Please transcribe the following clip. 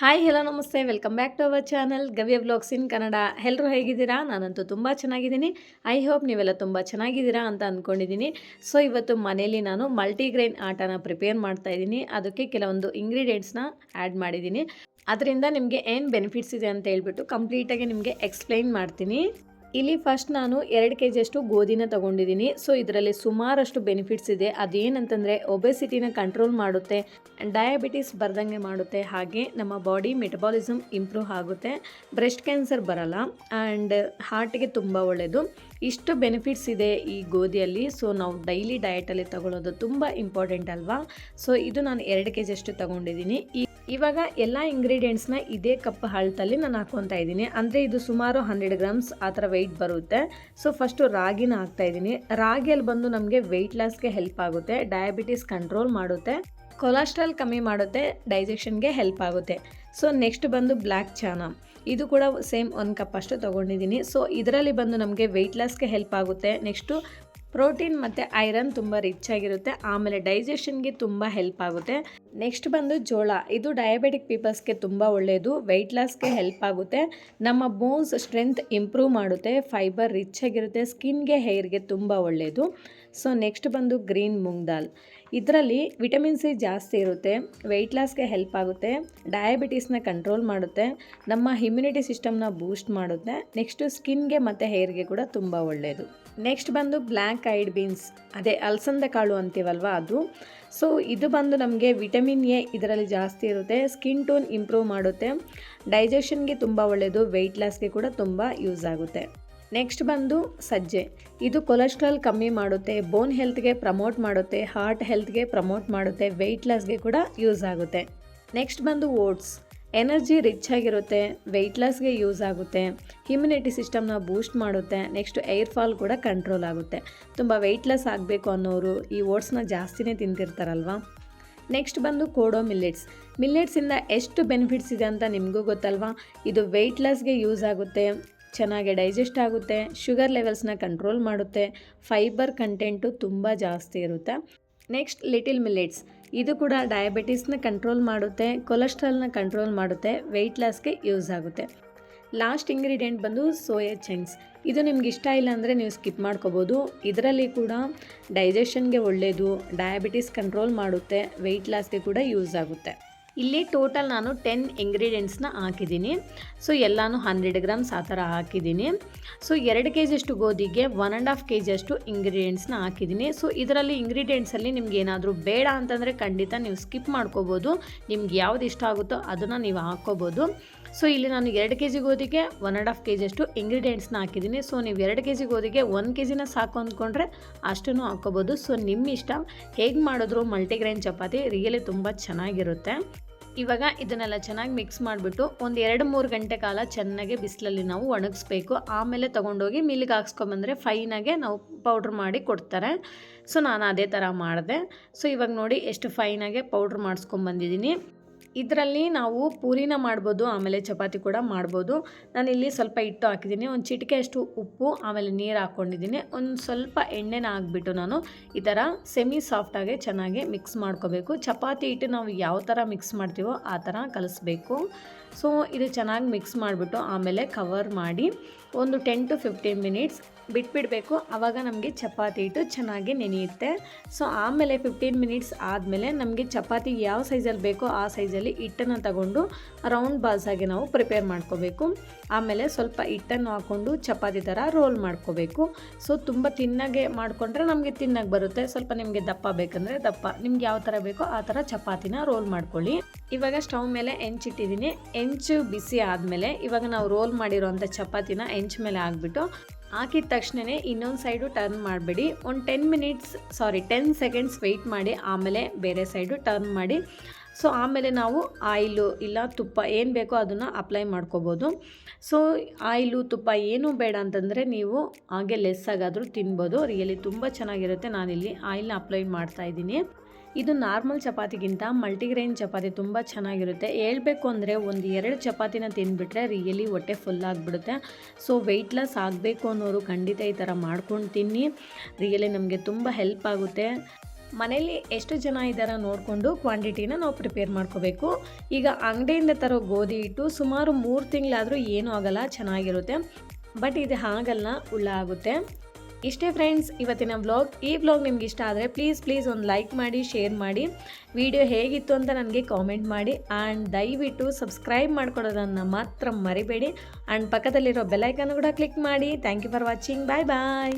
Hi hello ನಮಸ್ತೆ welcome back to our channel Gavya vlogs in Kannada. ಎಲ್ಲರೂ ಹೇಗಿದ್ದೀರಾ? ನಾನಂತೂ ತುಂಬ ಚೆನ್ನಾಗಿದ್ದೀನಿ. ಐ ಹೋಪ್ ನೀವೆಲ್ಲ ತುಂಬ ಚೆನ್ನಾಗಿದ್ದೀರಾ ಅಂತ ಅಂದ್ಕೊಂಡಿದ್ದೀನಿ. ಸೊ ಇವತ್ತು ಮನೇಲಿ ನಾನು ಮಲ್ಟಿಗ್ರೈನ್ ಆಟನ ಪ್ರಿಪೇರ್ ಮಾಡ್ತಾ ಇದ್ದೀನಿ. ಅದಕ್ಕೆ ಕೆಲವೊಂದು ಇಂಗ್ರೀಡಿಯೆಂಟ್ಸ್ನ ಆ್ಯಡ್ ಮಾಡಿದ್ದೀನಿ. ಅದರಿಂದ ನಿಮಗೆ ಏನು ಬೆನಿಫಿಟ್ಸ್ ಇದೆ ಅಂತ ಹೇಳ್ಬಿಟ್ಟು ಕಂಪ್ಲೀಟಾಗಿ ನಿಮಗೆ ಎಕ್ಸ್ಪ್ಲೈನ್ ಮಾಡ್ತೀನಿ. ಇಲ್ಲಿ ಫಸ್ಟ್ ನಾನು 2 kg ಗೋಧಿನ ತೊಗೊಂಡಿದ್ದೀನಿ. ಸೊ ಇದರಲ್ಲಿ ಸುಮಾರಷ್ಟು ಬೆನಿಫಿಟ್ಸ್ ಇದೆ. ಅದೇನಂತಂದರೆ ಒಬೆಸಿಟಿನ ಕಂಟ್ರೋಲ್ ಮಾಡುತ್ತೆ, ಡಯಾಬಿಟಿಸ್ ಬರ್ದಂಗೆ ಮಾಡುತ್ತೆ, ಹಾಗೆ ನಮ್ಮ ಬಾಡಿ ಮೆಟಬಾಲಿಸಮ್ ಇಂಪ್ರೂವ್ ಆಗುತ್ತೆ, ಬ್ರೆಸ್ಟ್ ಕ್ಯಾನ್ಸರ್ ಬರಲ್ಲ ಆ್ಯಂಡ್ ಹಾರ್ಟಿಗೆ ತುಂಬ ಒಳ್ಳೆಯದು. ಇಷ್ಟು ಬೆನಿಫಿಟ್ಸ್ ಇದೆ ಈ ಗೋಧಿಯಲ್ಲಿ. ಸೊ ನಾವು ಡೈಲಿ ಡಯಟಲ್ಲಿ ತಗೊಳ್ಳೋದು ತುಂಬ ಇಂಪಾರ್ಟೆಂಟ್ ಅಲ್ವಾ. ಸೊ ಇದು ನಾನು 2 kg ತೊಗೊಂಡಿದ್ದೀನಿ. ಇವಾಗ ಎಲ್ಲ ಇಂಗ್ರೀಡಿಯೆಂಟ್ಸ್ನ ಇದೇ ಕಪ್ ಅಳತೆಯಲ್ಲಿ ನಾನು ಹಾಕ್ಕೊತಾ ಇದ್ದೀನಿ. ಅಂದರೆ ಇದು ಸುಮಾರು 100 ಗ್ರಾಮ್ಸ್ ಆ ಥರ ವೆಯ್ಟ್ ಬರುತ್ತೆ. ಸೊ ಫಸ್ಟು ರಾಗಿನ ಹಾಕ್ತಾಯಿದ್ದೀನಿ. ರಾಗಿಯಲ್ಲಿ ಬಂದು ನಮಗೆ ವೆಯ್ಟ್ ಲಾಸ್ಗೆ ಹೆಲ್ಪ್ ಆಗುತ್ತೆ, ಡಯಾಬಿಟಿಸ್ ಕಂಟ್ರೋಲ್ ಮಾಡುತ್ತೆ, ಕೊಲೆಸ್ಟ್ರಾಲ್ ಕಮ್ಮಿ ಮಾಡುತ್ತೆ, ಡೈಜೆಷನ್ಗೆ ಹೆಲ್ಪ್ ಆಗುತ್ತೆ. ಸೊ ನೆಕ್ಸ್ಟ್ ಬಂದು ಬ್ಲ್ಯಾಕ್ ಚಾನ, ಇದು ಕೂಡ ಸೇಮ್ 1 ಕಪ್ ಅಷ್ಟು ತೊಗೊಂಡಿದ್ದೀನಿ. ಸೊ ಇದರಲ್ಲಿ ಬಂದು ನಮಗೆ ವೆಯ್ಟ್ ಲಾಸ್ಗೆ ಹೆಲ್ಪ್ ಆಗುತ್ತೆ. ನೆಕ್ಸ್ಟು ಪ್ರೋಟೀನ್ ಮತ್ತು ಐರನ್ ತುಂಬ ರಿಚ್ ಆಗಿರುತ್ತೆ, ಆಮೇಲೆ ಡೈಜೆಷನ್ಗೆ ತುಂಬ ಹೆಲ್ಪ್ ಆಗುತ್ತೆ. ನೆಕ್ಸ್ಟ್ ಬಂದು ಜೋಳ, ಇದು ಡಯಾಬಿಟಿಕ್ ಪೀಪಲ್ಸ್ಗೆ ತುಂಬ ಒಳ್ಳೆಯದು, ವೆಯ್ಟ್ ಲಾಸ್ಗೆ ಹೆಲ್ಪ್ ಆಗುತ್ತೆ, ನಮ್ಮ ಬೋನ್ಸ್ ಸ್ಟ್ರೆಂತ್ ಇಂಪ್ರೂವ್ ಮಾಡುತ್ತೆ, ಫೈಬರ್ ರಿಚ್ ಆಗಿರುತ್ತೆ, ಸ್ಕಿನ್ಗೆ ಹೇರ್ಗೆ ತುಂಬ ಒಳ್ಳೆಯದು. ಸೊ ನೆಕ್ಸ್ಟ್ ಬಂದು ಗ್ರೀನ್ ಮೂಂಗ್ ದಾಲ್, ಇದರಲ್ಲಿ ವಿಟಮಿನ್ ಸಿ ಜಾಸ್ತಿ ಇರುತ್ತೆ, ವೆಯ್ಟ್ ಲಾಸ್ಗೆ ಹೆಲ್ಪ್ ಆಗುತ್ತೆ, ಡಯಾಬಿಟೀಸ್ನ ಕಂಟ್ರೋಲ್ ಮಾಡುತ್ತೆ, ನಮ್ಮ ಇಮ್ಯುನಿಟಿ ಸಿಸ್ಟಮ್ನ ಬೂಸ್ಟ್ ಮಾಡುತ್ತೆ, ನೆಕ್ಸ್ಟು ಸ್ಕಿನ್ಗೆ ಮತ್ತು ಹೇರ್ಗೆ ಕೂಡ ತುಂಬ ಒಳ್ಳೆಯದು. ನೆಕ್ಸ್ಟ್ ಬಂದು ಬ್ಲ್ಯಾಕ್ ಐಡ್ ಬೀನ್ಸ್, ಅದೇ ಅಲಸಂದ ಕಾಳು ಅಂತೀವಲ್ವ ಅದು. ಸೊ ಇದು ಬಂದು ನಮಗೆ ವಿಟಮಿನ್ ಎ ಇದರಲ್ಲಿ ಜಾಸ್ತಿ ಇರುತ್ತೆ, ಸ್ಕಿನ್ ಟೋನ್ ಇಂಪ್ರೂವ್ ಮಾಡುತ್ತೆ, ಡೈಜೆಷನ್ಗೆ ತುಂಬ ಒಳ್ಳೆಯದು, ವೆಯ್ಟ್ ಲಾಸ್ಗೆ ಕೂಡ ತುಂಬ ಯೂಸ್ ಆಗುತ್ತೆ. ನೆಕ್ಸ್ಟ್ ಬಂದು ಸಜ್ಜೆ, ಇದು ಕೊಲೆಸ್ಟ್ರಾಲ್ ಕಮ್ಮಿ ಮಾಡುತ್ತೆ, ಬೋನ್ ಹೆಲ್ತ್ಗೆ ಪ್ರಮೋಟ್ ಮಾಡುತ್ತೆ, ಹಾರ್ಟ್ ಹೆಲ್ತ್ಗೆ ಪ್ರಮೋಟ್ ಮಾಡುತ್ತೆ, ವೆಯ್ಟ್ ಲಾಸ್ಗೆ ಕೂಡ ಯೂಸ್ ಆಗುತ್ತೆ. ನೆಕ್ಸ್ಟ್ ಬಂದು ಓಟ್ಸ್, ಎನರ್ಜಿ ರಿಚ್ ಆಗಿರುತ್ತೆ, ವೆಯ್ಟ್ ಲಾಸ್ಗೆ ಯೂಸ್ ಆಗುತ್ತೆ, ಇಮ್ಯುನಿಟಿ ಸಿಸ್ಟಮ್ನ ಬೂಸ್ಟ್ ಮಾಡುತ್ತೆ, ನೆಕ್ಸ್ಟ್ ಏರ್ ಫಾಲ್ ಕೂಡ ಕಂಟ್ರೋಲ್ ಆಗುತ್ತೆ. ತುಂಬ ವೆಯ್ಟ್ ಲಾಸ್ ಆಗಬೇಕು ಅನ್ನೋರು ಈ ಓಟ್ಸ್ನ ಜಾಸ್ತಿನೇ ತಿಂತಿರ್ತಾರಲ್ವ. ನೆಕ್ಸ್ಟ್ ಬಂದು ಕೋಡೋ ಮಿಲ್ಲೆಟ್ಸಿಂದ ಎಷ್ಟು ಬೆನಿಫಿಟ್ಸ್ ಇದೆ ಅಂತ ನಿಮಗೂ ಗೊತ್ತಲ್ವಾ. ಇದು ವೆಯ್ಟ್ ಲಾಸ್ಗೆ ಯೂಸ್ ಆಗುತ್ತೆ, ಚೆನ್ನಾಗಿ ಡೈಜೆಸ್ಟ್ ಆಗುತ್ತೆ, ಶುಗರ್ ಲೆವೆಲ್ಸ್ನ ಕಂಟ್ರೋಲ್ ಮಾಡುತ್ತೆ, ಫೈಬರ್ ಕಂಟೆಂಟು ತುಂಬ ಜಾಸ್ತಿ ಇರುತ್ತೆ. ನೆಕ್ಸ್ಟ್ ಲಿಟಿಲ್ ಮಿಲ್ಲೆಟ್ಸ್, ಇದು ಕೂಡ ಡಯಾಬಿಟಿಸ್ನ ಕಂಟ್ರೋಲ್ ಮಾಡುತ್ತೆ, ಕೊಲೆಸ್ಟ್ರಾಲ್ನ ಕಂಟ್ರೋಲ್ ಮಾಡುತ್ತೆ, ವೆಯ್ಟ್ ಲಾಸ್ಗೆ ಯೂಸ್ ಆಗುತ್ತೆ. ಲಾಸ್ಟ್ ಇಂಗ್ರೀಡಿಯೆಂಟ್ ಬಂದು ಸೋಯಾ ಚಂಕ್ಸ್, ಇದು ನಿಮ್ಗೆ ಇಷ್ಟ ಇಲ್ಲ ಅಂದರೆ ನೀವು ಸ್ಕಿಪ್ ಮಾಡ್ಕೋಬೋದು. ಇದರಲ್ಲಿ ಕೂಡ ಡೈಜೆಷನ್ಗೆ ಒಳ್ಳೆಯದು, ಡಯಾಬಿಟಿಸ್ ಕಂಟ್ರೋಲ್ ಮಾಡುತ್ತೆ, ವೆಯ್ಟ್ ಲಾಸ್ಗೆ ಕೂಡ ಯೂಸ್ ಆಗುತ್ತೆ. ಇಲ್ಲಿ ಟೋಟಲ್ ನಾನು 10 ಇಂಗ್ರೀಡಿಯೆಂಟ್ಸ್ನ ಹಾಕಿದ್ದೀನಿ. ಸೊ ಎಲ್ಲನೂ 100 ಗ್ರಾಮ್ಸ್ ಆ ಥರ ಹಾಕಿದ್ದೀನಿ. ಸೊ 2 kg ಗೋಧಿಗೆ 1.5 kg ಇಂಗ್ರೀಡಿಯೆಂಟ್ಸ್ನ ಹಾಕಿದ್ದೀನಿ. ಸೊ ಇದರಲ್ಲಿ ಇಂಗ್ರೀಡಿಯೆಂಟ್ಸಲ್ಲಿ ನಿಮ್ಗೆ ಏನಾದರೂ ಬೇಡ ಅಂತಂದರೆ ಖಂಡಿತ ನೀವು ಸ್ಕಿಪ್ ಮಾಡ್ಕೋಬೋದು, ನಿಮ್ಗೆ ಯಾವ್ದು ಇಷ್ಟ ಆಗುತ್ತೋ ಅದನ್ನು ನೀವು ಹಾಕ್ಕೋಬೋದು. ಸೊ ಇಲ್ಲಿ ನಾನು 2 kg ಗೋಧಿಗೆ 1.5 kg ಇಂಗ್ರೀಡಿಯೆಂಟ್ಸ್ನ ಹಾಕಿದ್ದೀನಿ. ಸೊ ನೀವು 2 kg ಗೋಧಿಗೆ 1 kgನ ಸಾಕು ಅಂದ್ಕೊಂಡ್ರೆ ಅಷ್ಟನ್ನು ಹಾಕ್ಕೋಬೋದು. ಸೊ ನಿಮ್ಮ ಇಷ್ಟ, ಹೇಗೆ ಮಾಡಿದ್ರು ಮಲ್ಟಿಗ್ರೈನ್ ಚಪಾತಿ ರಿಯಲಿ ತುಂಬ ಚೆನ್ನಾಗಿರುತ್ತೆ. ಇವಾಗ ಇದನ್ನೆಲ್ಲ ಚೆನ್ನಾಗಿ ಮಿಕ್ಸ್ ಮಾಡಿಬಿಟ್ಟು ಒಂದು 2-3 ಗಂಟೆ ಕಾಲ ಚೆನ್ನಾಗಿ ಬಿಸಿಲಲ್ಲಿ ನಾವು ಒಣಗಿಸ್ಬೇಕು. ಆಮೇಲೆ ತೊಗೊಂಡೋಗಿ ಮಿಲ್ಗೆ ಹಾಕ್ಸ್ಕೊಂಬಂದರೆ ಫೈನಾಗೆ ನಾವು ಪೌಡ್ರ್ ಮಾಡಿ ಕೊಡ್ತಾರೆ. ಸೊ ನಾನು ಅದೇ ಥರ ಮಾಡಿದೆ. ಸೊ ಇವಾಗ ನೋಡಿ ಎಷ್ಟು ಫೈನಾಗೆ ಪೌಡ್ರ್ ಮಾಡಿಸ್ಕೊಂಬಂದಿದ್ದೀನಿ. ಇದರಲ್ಲಿ ನಾವು ಪೂರಿನ ಮಾಡ್ಬೋದು, ಆಮೇಲೆ ಚಪಾತಿ ಕೂಡ ಮಾಡ್ಬೋದು. ನಾನಿಲ್ಲಿ ಸ್ವಲ್ಪ ಹಿಟ್ಟು ಹಾಕಿದ್ದೀನಿ, ಒಂದು ಚಿಟಿಕೆ ಅಷ್ಟು ಉಪ್ಪು, ಆಮೇಲೆ ನೀರು ಹಾಕ್ಕೊಂಡಿದ್ದೀನಿ, ಒಂದು ಸ್ವಲ್ಪ ಎಣ್ಣೆನ ಹಾಕ್ಬಿಟ್ಟು ನಾನು ಈ ಥರ ಸೆಮಿ ಸಾಫ್ಟಾಗಿ ಚೆನ್ನಾಗಿ ಮಿಕ್ಸ್ ಮಾಡ್ಕೋಬೇಕು. ಚಪಾತಿ ಹಿಟ್ಟು ನಾವು ಯಾವ ಥರ ಮಿಕ್ಸ್ ಮಾಡ್ತೀವೋ ಆ ಥರ ಕಲಿಸ್ಬೇಕು. ಸೊ ಇದು ಚೆನ್ನಾಗಿ ಮಿಕ್ಸ್ ಮಾಡಿಬಿಟ್ಟು ಆಮೇಲೆ ಕವರ್ ಮಾಡಿ ಒಂದು 10 to 15 ಮಿನಿಟ್ಸ್ ಬಿಟ್ಬಿಡಬೇಕು. ಆವಾಗ ನಮಗೆ ಚಪಾತಿ ಹಿಟ್ಟು ಚೆನ್ನಾಗಿ ನೆನೆಯುತ್ತೆ. ಸೊ ಆಮೇಲೆ 15 ಮಿನಿಟ್ಸ್ ಆದಮೇಲೆ ನಮಗೆ ಚಪಾತಿ ಯಾವ ಸೈಜಲ್ಲಿ ಬೇಕೋ ಆ ಸೈಜಲ್ಲಿ ಹಿಟ್ಟನ್ನು ತಗೊಂಡು ರೌಂಡ್ ಬಾಲ್ಸ್ ಆಗಿ ನಾವು ಪ್ರಿಪೇರ್ ಮಾಡ್ಕೋಬೇಕು. ಆಮೇಲೆ ಸ್ವಲ್ಪ ಹಿಟ್ಟನ್ನು ಹಾಕ್ಕೊಂಡು ಚಪಾತಿ ಥರ ರೋಲ್ ಮಾಡ್ಕೋಬೇಕು. ಸೊ ತುಂಬ ತಿನ್ನಾಗೆ ಮಾಡಿಕೊಂಡ್ರೆ ನಮಗೆ ತಿನ್ನಕ್ಕೆ ಬರುತ್ತೆ, ಸ್ವಲ್ಪ ನಿಮಗೆ ದಪ್ಪ ಬೇಕಂದರೆ ದಪ್ಪ, ನಿಮ್ಗೆ ಯಾವ ಥರ ಬೇಕೋ ಆ ಥರ ಚಪಾತಿನ ರೋಲ್ ಮಾಡ್ಕೊಳ್ಳಿ. ಇವಾಗ ಸ್ಟವ್ ಮೇಲೆ ಹೆಂಚಿಟ್ಟಿದ್ದೀನಿ. ಹೆಂಚು ಬಿಸಿ ಆದಮೇಲೆ ಇವಾಗ ನಾವು ರೋಲ್ ಮಾಡಿರೋಂಥ ಚಪಾತಿನ ಹೆಂಚು ಮೇಲೆ ಹಾಕ್ಬಿಟ್ಟು ಹಾಕಿದ ತಕ್ಷಣವೇ ಇನ್ನೊಂದು ಸೈಡು ಟರ್ನ್ ಮಾಡಬೇಡಿ. ಒಂದು 10 ಸೆಕೆಂಡ್ಸ್ ವೆಯ್ಟ್ ಮಾಡಿ ಆಮೇಲೆ ಬೇರೆ ಸೈಡು ಟರ್ನ್ ಮಾಡಿ. ಸೊ ಆಮೇಲೆ ನಾವು ಆಯಿಲು ಇಲ್ಲ ತುಪ್ಪ ಏನು ಬೇಕೋ ಅದನ್ನು ಅಪ್ಲೈ ಮಾಡ್ಕೋಬೋದು. ಸೊ ಆಯಿಲು ತುಪ್ಪ ಏನೂ ಬೇಡ ಅಂತಂದರೆ ನೀವು ಹಾಗೆ ಲೆಸ್ ಆಗಾದರೂ ತಿನ್ಬೋದು, ರಿಯಲಿ ತುಂಬ ಚೆನ್ನಾಗಿರುತ್ತೆ. ನಾನಿಲ್ಲಿ ಆಯಿಲ್ನ ಅಪ್ಲೈ ಮಾಡ್ತಾಯಿದ್ದೀನಿ. ಇದು ನಾರ್ಮಲ್ ಚಪಾತಿಗಿಂತ ಮಲ್ಟಿಗ್ರೈನ್ ಚಪಾತಿ ತುಂಬ ಚೆನ್ನಾಗಿರುತ್ತೆ. ಹೇಳ್ಬೇಕು ಅಂದರೆ 1-2 ಚಪಾತಿನ ತಿಂದುಬಿಟ್ರೆ ರಿಯಲಿ ಹೊಟ್ಟೆ ಫುಲ್ ಆಗಿಬಿಡುತ್ತೆ. ಸೊ ವೆಯ್ಟ್ ಲಾಸ್ ಆಗಬೇಕು ಅನ್ನೋರು ಖಂಡಿತ ಈ ಥರ ಮಾಡ್ಕೊಂಡು ತಿನ್ನಿ, ರಿಯಲಿ ನಮಗೆ ತುಂಬ ಹೆಲ್ಪ್ ಆಗುತ್ತೆ. ಮನೇಲಿ ಎಷ್ಟು ಜನ ಇದ್ದಾರ ನೋಡಿಕೊಂಡು ಕ್ವಾಂಟಿಟಿನ ನಾವು ಪ್ರಿಪೇರ್ ಮಾಡ್ಕೋಬೇಕು. ಈಗ ಅಂಗಡಿಯಿಂದ ತರೋ ಗೋಧಿ ಹಿಟ್ಟು ಸುಮಾರು 3 ತಿಂಗಳಾದರೂ ಏನೂ ಆಗಲ್ಲ, ಚೆನ್ನಾಗಿರುತ್ತೆ. ಬಟ್ ಇದು ಹಾಗಲ್ಲ, ಹುಳ ಆಗುತ್ತೆ. ಇಷ್ಟೇ ಫ್ರೆಂಡ್ಸ್ ಇವತ್ತಿನ ವ್ಲಾಗ್. ಈ ವ್ಲಾಗ್ ನಿಮ್ಗೆ ಇಷ್ಟ ಆದರೆ ಪ್ಲೀಸ್ ಒಂದು ಲೈಕ್ ಮಾಡಿ, ಶೇರ್ ಮಾಡಿ. ವಿಡಿಯೋ ಹೇಗಿತ್ತು ಅಂತ ನನಗೆ ಕಾಮೆಂಟ್ ಮಾಡಿ. ಆ್ಯಂಡ್ ದಯವಿಟ್ಟು ಸಬ್ಸ್ಕ್ರೈಬ್ ಮಾಡ್ಕೊಡೋದನ್ನು ಮಾತ್ರ ಮರಿಬೇಡಿ. ಆ್ಯಂಡ್ ಪಕ್ಕದಲ್ಲಿರೋ ಬೆಲ್ ಐಕಾನ್ ಕೂಡ ಕ್ಲಿಕ್ ಮಾಡಿ. Thank you for watching. Bye bye.